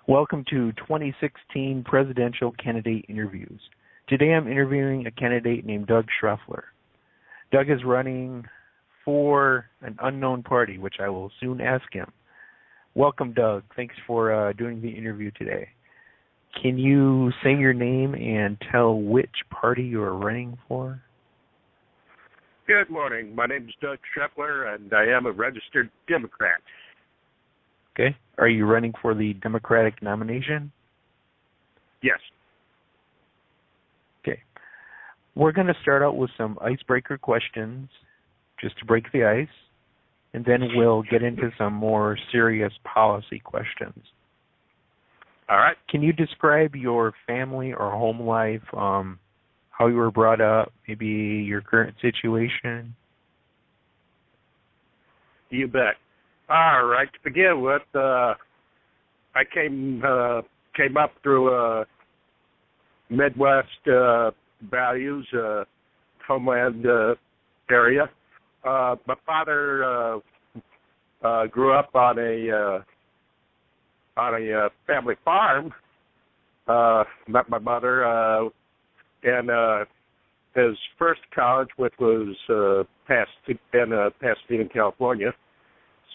Welcome to 2016 Presidential Candidate Interviews. Today I'm interviewing a candidate named Doug Shreffler. Doug is running for an unknown party, which I will soon ask him. Welcome, Doug. Thanks for doing the interview today. Can you say your name and tell which party you are running for? Good morning. My name is Doug Shreffler, and I am a registered Democrat. Okay. Are you running for the Democratic nomination? Yes. Okay. We're going to start out with some icebreaker questions just to break the ice, and then we'll get into some more serious policy questions. All right. Can you describe your family or home life, how you were brought up, maybe your current situation? You bet. All right. To begin with, I came up through Midwest values, homeland area. My father grew up on a family farm. Met my mother, and his first college, which was Pasadena, California.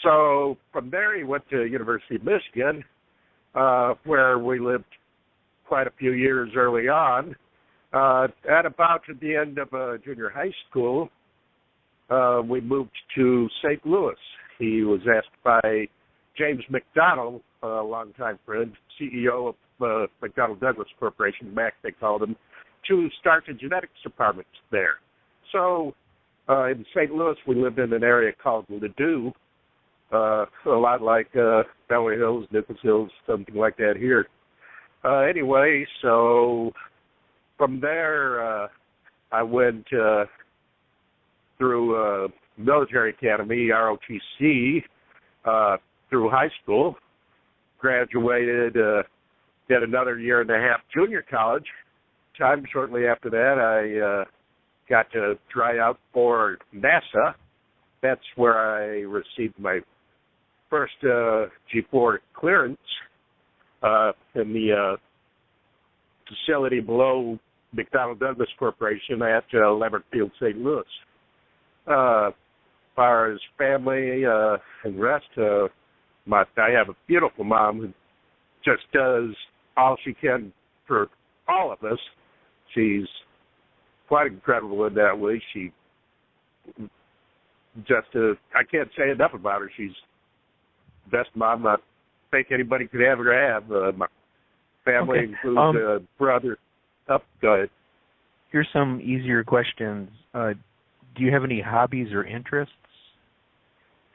So from there, he went to University of Michigan, where we lived quite a few years early on. At about the end of junior high school, we moved to St. Louis. He was asked by James McDonald, a longtime friend, CEO of McDonnell Douglas Corporation, Mac they called him, to start the genetics department there. So in St. Louis, we lived in an area called Ladue, a lot like Beverly Hills, Nichols Hills, something like that here. Anyway, so from there, I went through military academy, ROTC, through high school, graduated, did another year and a half junior college. Shortly after that, I got to try out for NASA. That's where I received my first G4 clearance in the facility below McDonnell Douglas Corporation at Leverett Field, St. Louis. As far as family and rest, I have a beautiful mom who just does all she can for all of us. She's quite incredible in that way. She just, I can't say enough about her. She's the best mom I think anybody could ever have. My family includes a brother. Go ahead. Here's some easier questions. Do you have any hobbies or interests?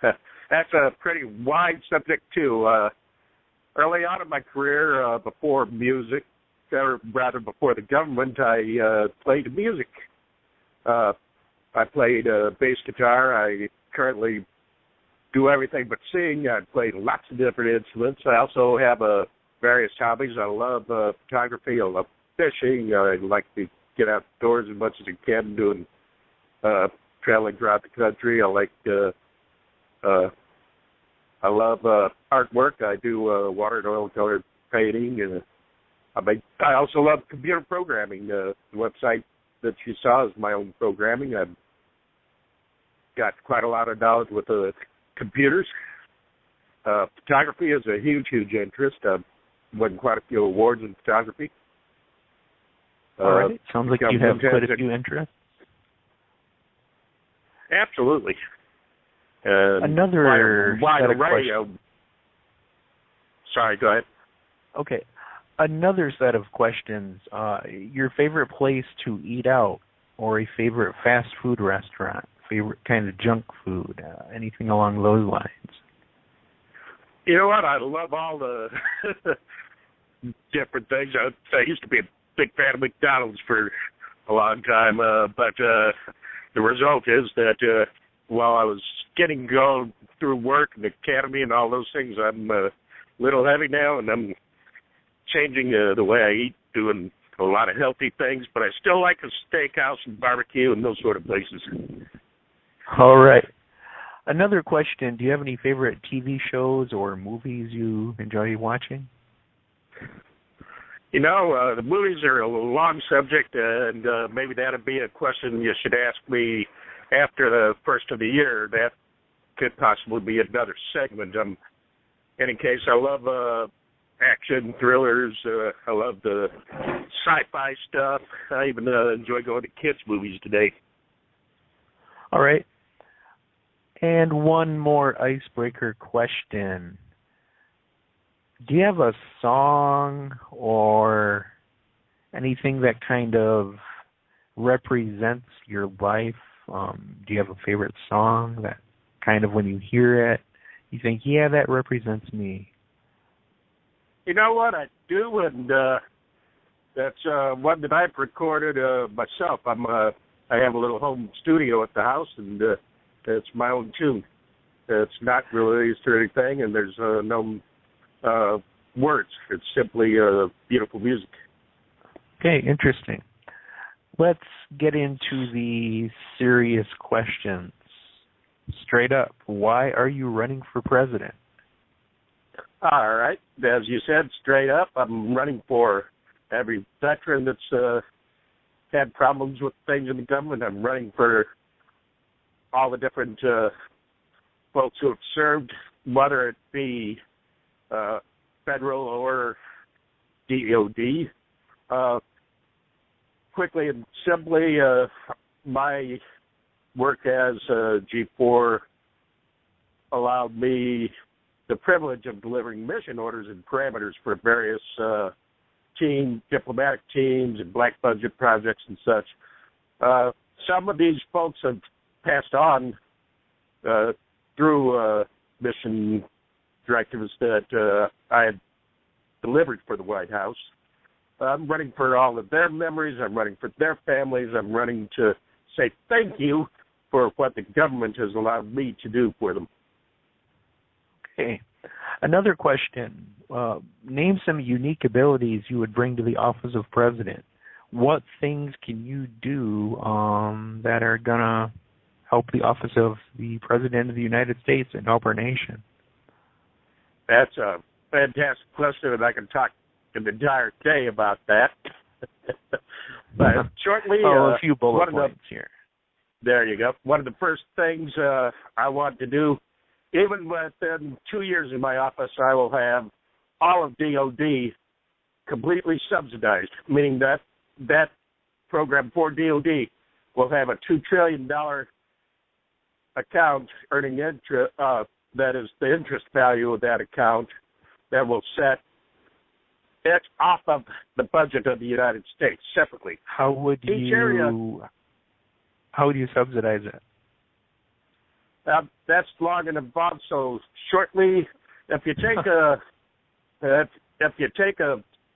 That's a pretty wide subject, too. Early on in my career, before music, or rather before the government, I played music. I played bass guitar. I currently do everything but sing. I played lots of different instruments. I also have various hobbies. I love photography. I love fishing. I like to get outdoors as much as I can, doing traveling throughout the country. I love artwork. I do water and oil colored painting, and I also love computer programming. The website that you saw is my own programming. I've got quite a lot of knowledge with computers. Photography is a huge, huge interest. I've won quite a few awards in photography. All right. Sounds like you have quite a few interests. Absolutely. Another wide set of array questions. Sorry, go ahead. Okay. Another set of questions. Your favorite place to eat out, or a favorite fast food restaurant, favorite kind of junk food, anything along those lines? You know what? I love all the different things. I used to be a big fan of McDonald's for a long time, but the result is that while I was going through work and academy and all those things, I'm a little heavy now, and I'm changing the way I eat, doing a lot of healthy things, but I still like a steakhouse and barbecue and those sort of places. All right. Another question, do you have any favorite TV shows or movies you enjoy watching? The movies are a long subject, and maybe that'd be a question you should ask me after the first of the year. That could possibly be another segment. In any case, I love action thrillers. I love the sci-fi stuff. I even enjoy going to kids' movies today. All right. And one more icebreaker question. Do you have a song or anything that kind of represents your life? Do you have a favorite song that kind of when you hear it, you think, yeah, that represents me? You know what? I do, and that's one that I've recorded myself. I have a little home studio at the house, and it's my own tune. It's not released or anything, and there's no words. It's simply beautiful music. Okay, interesting. Let's get into the serious questions. Straight up, why are you running for president? All right. As you said, straight up, I'm running for every veteran that's had problems with things in the government. I'm running for all the different folks who have served, whether it be federal or DOD. Quickly and simply, my work as G4 allowed me the privilege of delivering mission orders and parameters for various diplomatic teams and black budget projects and such. Some of these folks have passed on through mission directives that I had delivered for the White House. I'm running for all of their memories. I'm running for their families. I'm running to say thank you for what the government has allowed me to do for them. Okay. Another question. Name some unique abilities you would bring to the office of president. What things can you do that are going to help the office of the President of the United States and help our nation? That's a fantastic question, and I can talk an entire day about that. But shortly, a few bullet points here. There you go. One of the first things I want to do, even within 2 years in my office, I will have all of DOD completely subsidized, meaning that program for DOD will have a $2 trillion account earning interest. That is the interest value of that account that will set it off of the budget of the United States separately. How would you subsidize it? That's long and involved. So shortly, if you take $1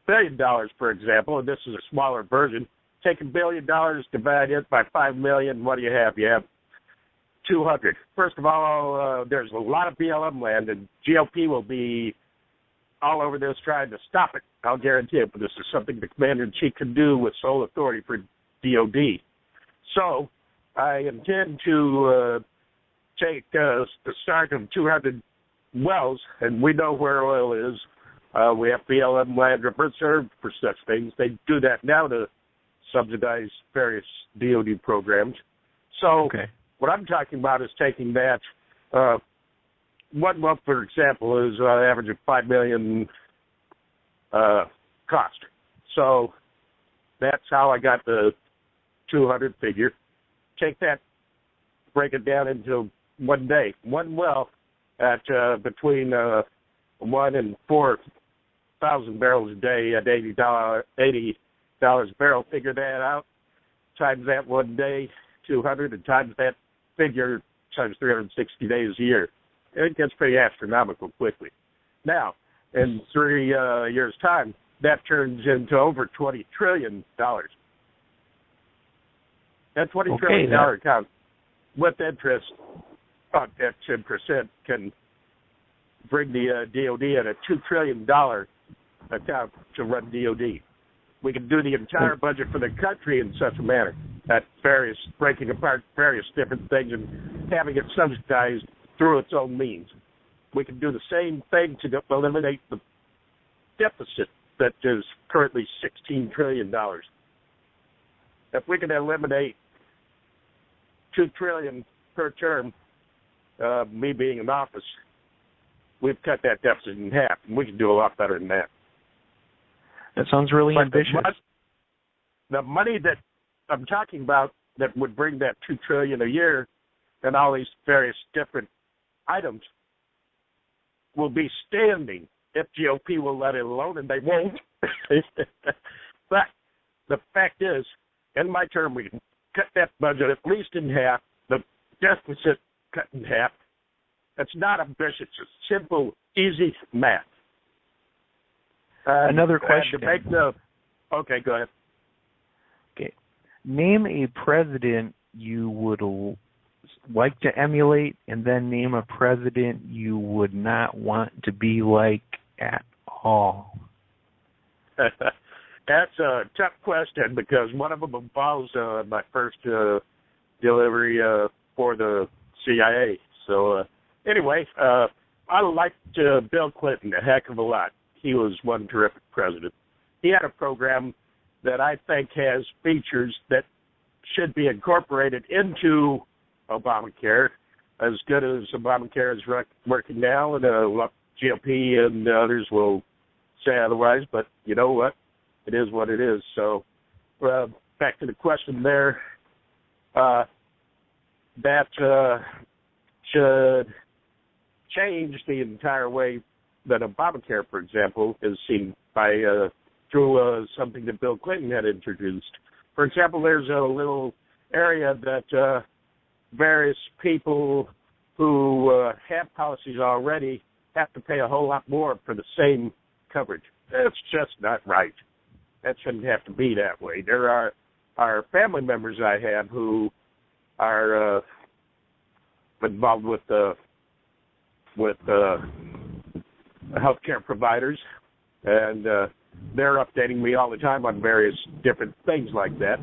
billion, for example, and this is a smaller version, take $1 billion, divide it by 5 million. What do you have? You have 200. First of all, there's a lot of BLM land, and GOP will be all over this trying to stop it. I'll guarantee it, but this is something the commander-in-chief can do with sole authority for DOD. So I intend to take the start of 200 wells, and we know where oil is. We have BLM land reserved for such things. They do that now to subsidize various DOD programs. So what I'm talking about is taking that. One well, for example, is an average of $5 million cost. So that's how I got the 200 figure. Take that, break it down into 1 day. One well at between 1 and 4,000 barrels a day at $80 a barrel. Figure that out. Times that 1 day, 200, and times that figure times 360 days a year. It gets pretty astronomical quickly. Now, in 3 years' time, that turns into over $20 trillion. That $20 trillion account with interest at 10% can bring the DOD at a $2 trillion account to run DOD. We can do the entire budget for the country in such a manner at breaking apart various different things and having it subsidized through its own means. We can do the same thing to eliminate the deficit that is currently $16 trillion. If we can eliminate $2 trillion per term, me being in office, we've cut that deficit in half, and we can do a lot better than that. That sounds really ambitious. The money that I'm talking about that would bring that $2 trillion a year and all these various different items will be standing if GOP will let it alone, and they won't. But the fact is, in my term, we can cut that budget at least in half, the deficit cut in half. It's not ambitious. It's simple, easy math. Another question. Okay, go ahead. Okay. Name a president you would like to emulate, and then name a president you would not want to be like at all. That's a tough question because one of them involves my first delivery for the CIA. So anyway, I liked Bill Clinton a heck of a lot. He was one terrific president. He had a program that I think has features that should be incorporated into Obamacare, as good as Obamacare is working now, and GOP and others will say otherwise, but you know what? It is what it is. So back to the question there, that should change the entire way that Obamacare, for example, is seen by through something that Bill Clinton had introduced. For example, there's a little area that various people who have policies already have to pay a whole lot more for the same coverage. That's just not right. That shouldn't have to be that way. There are family members I have who are involved with healthcare providers, and they're updating me all the time on various different things like that.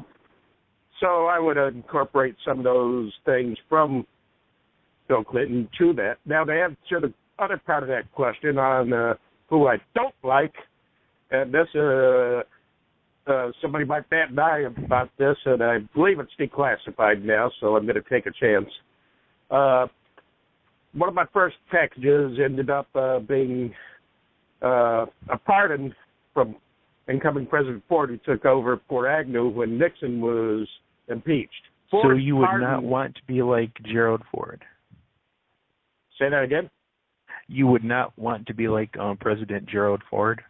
So I would incorporate some of those things from Bill Clinton to that. Now, to answer the other part of that question on who I don't like, and this somebody might bat an eye about this, and I believe it's declassified now, so I'm going to take a chance. One of my first packages ended up being a pardon from incoming President Ford, who took over for Agnew when Nixon was impeached. So you would not want to be like Gerald Ford? Say that again? You would not want to be like President Gerald Ford?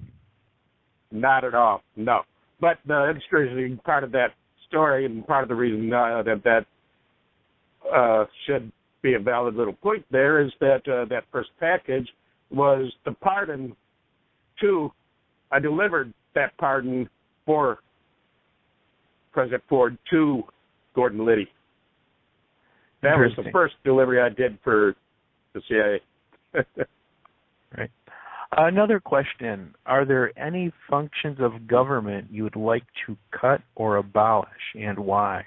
Not at all, no. But the interesting part of that story, and part of the reason that should be a valid little point there, is that that first package was the pardon to, I delivered that pardon for President Ford to Gordon Liddy. That was the first delivery I did for the CIA. Right. Another question. Are there any functions of government you would like to cut or abolish, and why?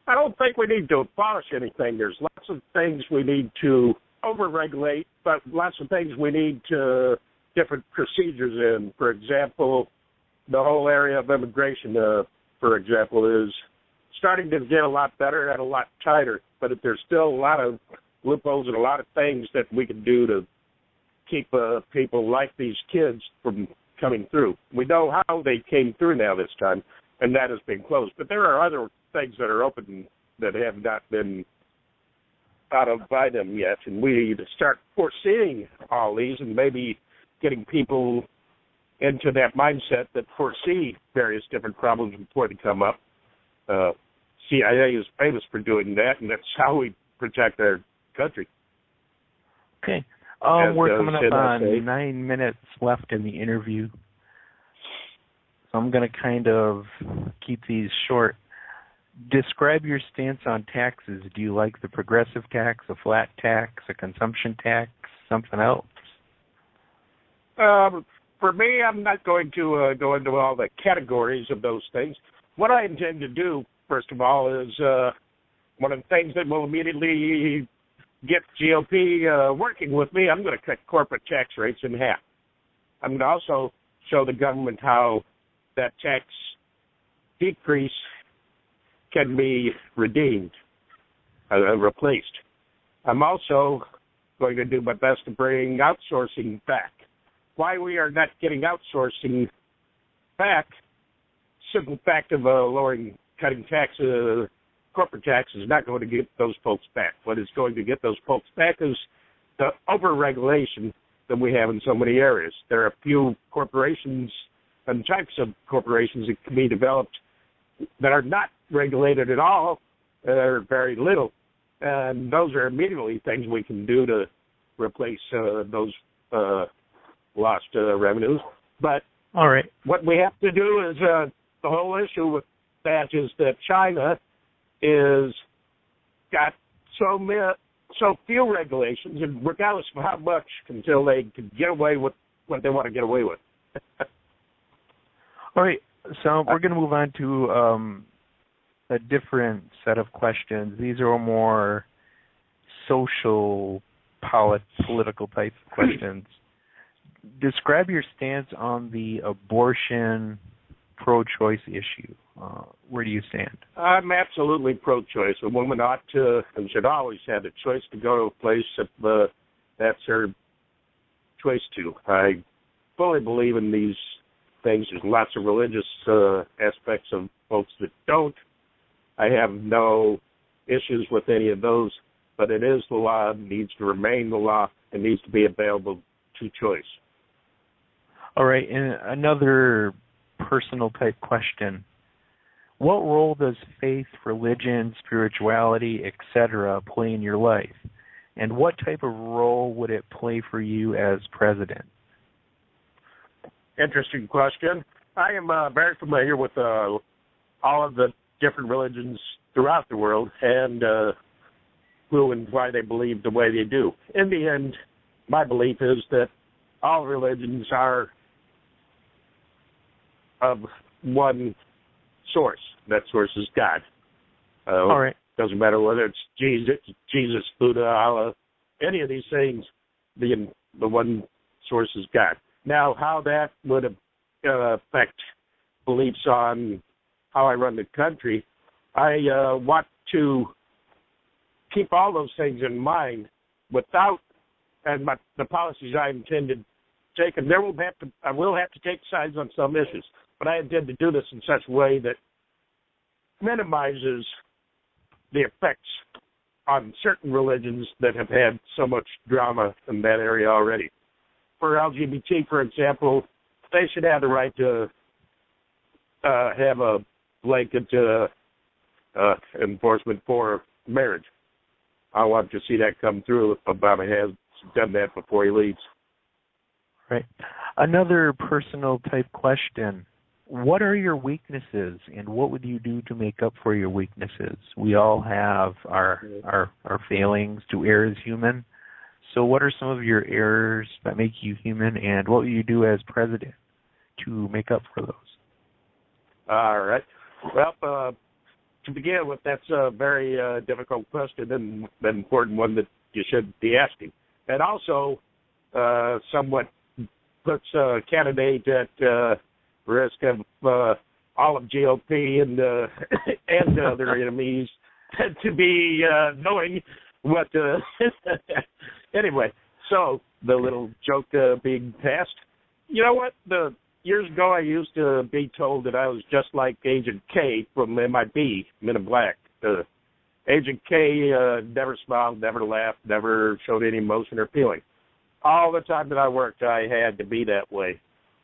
I don't think we need to abolish anything. There's lots of things we need to overregulate, but lots of things we need to different procedures in. For example, the whole area of immigration, for example, is starting to get a lot better and a lot tighter, but there's still a lot of loopholes and a lot of things that we can do to keep people like these kids from coming through. We know how they came through now this time, and that has been closed. But there are other things that are open that have not been thought of by them yet, and we need to start foreseeing all these and maybe getting people into that mindset that foresee various different problems before they come up. CIA is famous for doing that, and that's how we protect our country. Okay. We're coming up on 9 minutes left in the interview, so I'm going to kind of keep these short. Describe your stance on taxes. Do you like the progressive tax, a flat tax, a consumption tax, something else? For me, I'm not going to go into all the categories of those things. What I intend to do, first of all, is one of the things that will immediately get GOP working with me. I'm going to cut corporate tax rates in half. I'm going to also show the government how that tax decrease can be redeemed, replaced. I'm also going to do my best to bring outsourcing back. Why we are not getting outsourcing back, simple fact of cutting taxes, corporate tax is not going to get those folks back. What is going to get those folks back is the over-regulation that we have in so many areas. There are a few corporations and types of corporations that can be developed that are not regulated at all, or very little, and those are immediately things we can do to replace those lost revenues. But all right, what we have to do is the whole issue with that is that China is got so few regulations, and regardless of how much, until they can get away with what they want to get away with. All right, so we're going to move on to a different set of questions. These are more social, political type questions. Describe your stance on the abortion pro-choice issue. Where do you stand? I'm absolutely pro-choice. A woman ought to and should always have the choice to go to a place if that's her choice to. I fully believe in these things. There's lots of religious aspects of folks that don't. I have no issues with any of those, but it is the law. It needs to remain the law. It needs to be available to choice. All right, and another personal type question. What role does faith, religion, spirituality, etc. play in your life? And what type of role would it play for you as president? Interesting question. I am very familiar with all of the different religions throughout the world and who and why they believe the way they do. In the end, my belief is that all religions are of one source. That source is God. All right. Doesn't matter whether it's Jesus, Buddha, Allah, any of these things, the one source is God. Now, how that would affect beliefs on how I run the country, I want to keep all those things in mind without, and the policies I intend to take, and I will have to take sides on some issues, but I intend to do this in such a way that minimizes the effects on certain religions that have had so much drama in that area already. For LGBT, for example, they should have the right to have a blanket enforcement for marriage. I want to see that come through if Obama has done that before he leaves. Right. Another personal type question. What are your weaknesses, and what would you do to make up for your weaknesses? We all have our failings. To err is human. So what are some of your errors that make you human, and what will you do as president to make up for those? All right. Well, to begin with, that's a very difficult question and an important one that you should be asking. And also somewhat puts a candidate at risk of all of GOP and their enemies to be knowing what. Anyway, so the little joke being passed. You know what? Years ago, I used to be told that I was just like Agent K from MIB, Men in Black. Agent K never smiled, never laughed, never showed any emotion or feeling. All the time that I worked, I had to be that way.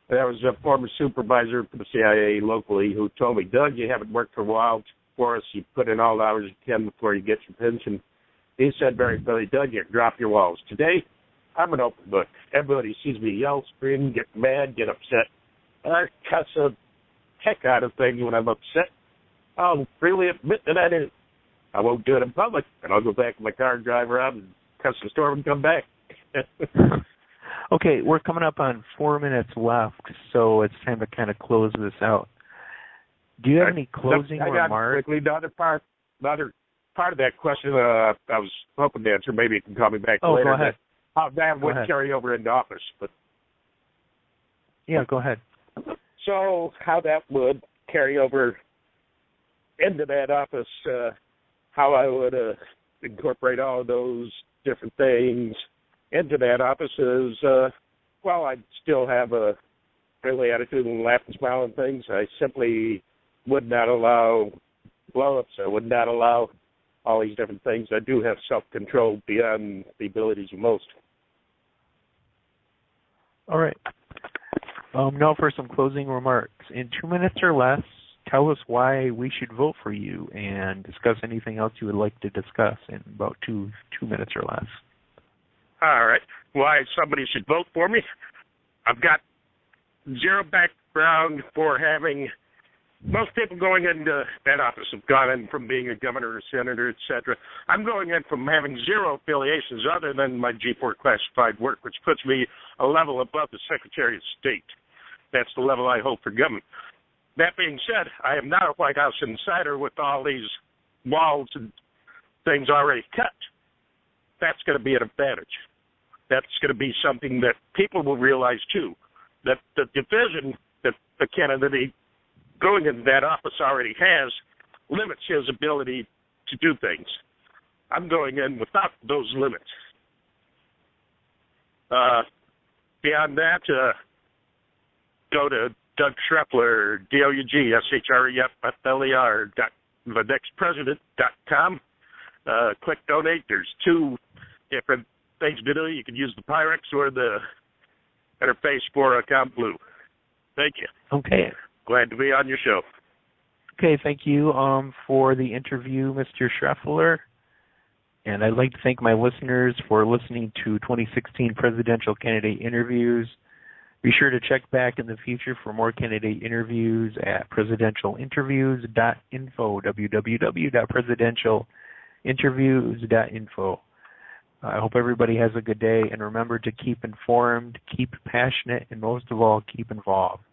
There was a former supervisor for the CIA locally who told me, Doug, you haven't worked for a while for us. You put in all the hours you can before you get your pension. He said very clearly, Doug, you drop your walls. Today, I'm an open book. Everybody sees me yell, scream, get mad, get upset. I cuss the heck out of things when I'm upset. I'll freely admit that I did it. I won't do it in public, and I'll go back in my car and drive around and cuss the storm and come back. Okay, we're coming up on 4 minutes left, so it's time to kind of close this out. Do you have any closing remarks? Quickly, another part of that question I was hoping to answer. Maybe you can call me back later. Go ahead. How that would carry over into office. But Yeah, go ahead. So how that would carry over into that office, how I would incorporate all of those different things into that office is, well, I'd still have a friendly attitude and laugh and smile and things. I simply would not allow blow-ups. I would not allow all these different things. I do have self-control beyond the abilities of most. All right. Now for some closing remarks. In 2 minutes or less, tell us why we should vote for you and discuss anything else you would like to discuss in about two minutes or less. All right. Why somebody should vote for me? I've got zero background for having. Most people going into that office have gone in from being a governor or senator, etc. I'm going in from having zero affiliations other than my G4 classified work, which puts me a level above the Secretary of State. That's the level I hold for government. That being said, I am not a White House insider with all these walls and things already cut. That's going to be an advantage. That's going to be something that people will realize, too, that the division that the candidate going into that office already has limits his ability to do things. I'm going in without those limits. Beyond that, go to Doug Shreffler, DOUGSHREFFLER, thenextpresident.com. Click donate. There's 2 different things to do. You can use the Pyrex or the interface for Account Blue. Thank you. Okay. Glad to be on your show. Okay, thank you for the interview, Mr. Shreffler. And I'd like to thank my listeners for listening to 2016 presidential candidate interviews. Be sure to check back in the future for more candidate interviews at presidentialinterviews.info, www.presidentialinterviews.info. I hope everybody has a good day, and remember to keep informed, keep passionate, and most of all, keep involved.